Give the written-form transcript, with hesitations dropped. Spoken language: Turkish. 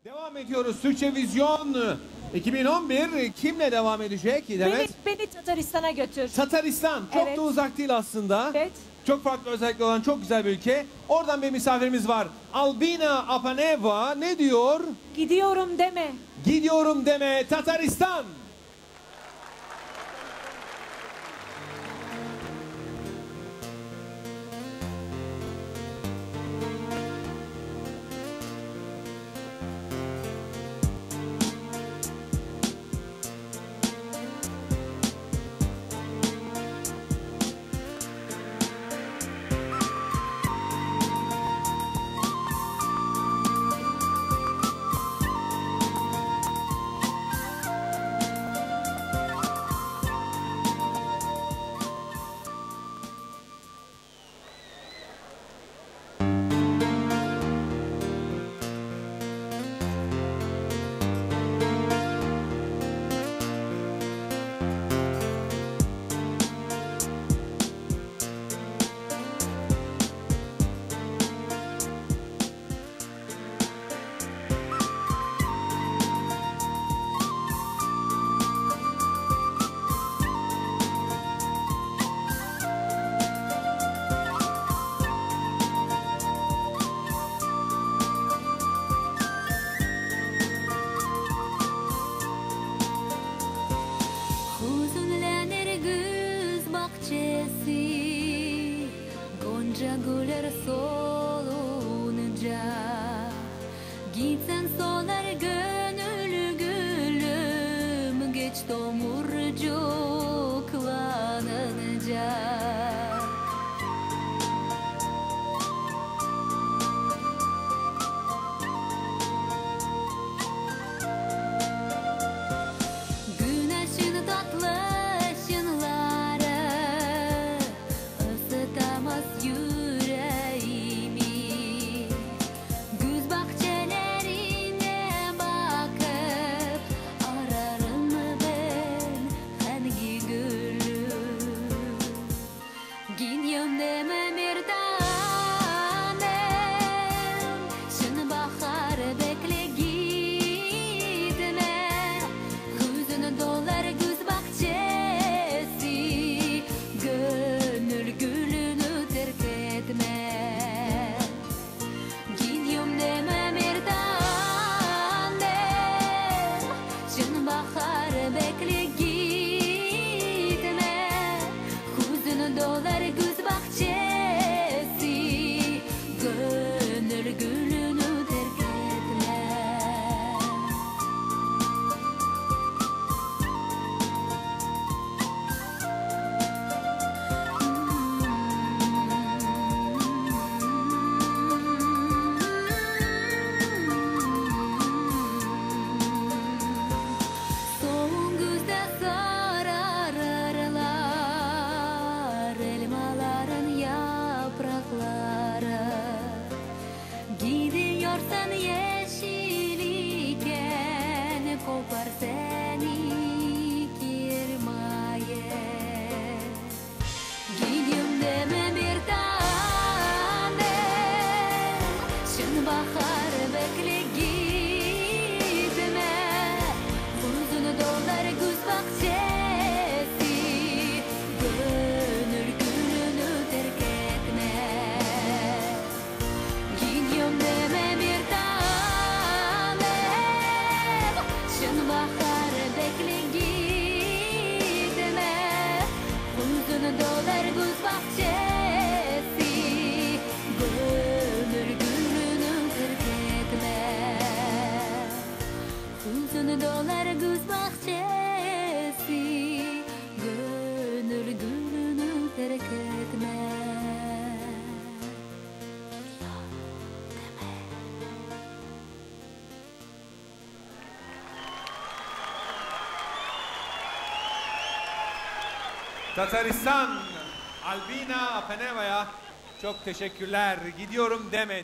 Devam ediyoruz. Türkçe Vizyon 2011 kimle devam edecek Demet? Beni Tataristan'a götür. Tataristan. Çok Evet. da uzak değil aslında. Evet. Çok farklı özellikleri olan çok güzel bir ülke. Oradan bir misafirimiz var. Albina Apaneva ne diyor? Gidiyorum deme. Gidiyorum deme Tataristan. Gonca güller solunca gitsen solar gönül gülüm geç tomurcuklanınca. Güneşin tatlı ışınları ısıtamaz yüreğimi. Güz bahçelerine bakıp ararım ben hangi gülü. Gidiyorum deme bir tanem, şunu bahar bekle gitme. Hüzün dolar güz bahçesi, gönül gülünü terk etme. Gidiyorum deme bir tanem, şunu bahar bekle gitme. Hüzün dolar güz bahçesi, gönül gülünü terk etme. Soğuk güzde sararırlar elmaların yaprakları. Gidiyorsan yeşilliken kopar seni kirmaye. Gidiyorum deme bir tanem, şunu bahar bekle gitme. Hüzün dolar güz bahçesi, gönül gülünü terk etme. Gidiyorum deme bir tanem, şunu bahar bekle gitme. Hüzün dolar güz bahçesi, gönül gülünü terk etme. Hüzün dolar güz bahçesi, gönül gülünü terk etme. Tataristan Albina Apaneva'ya çok teşekkürler. Gidiyorum deme.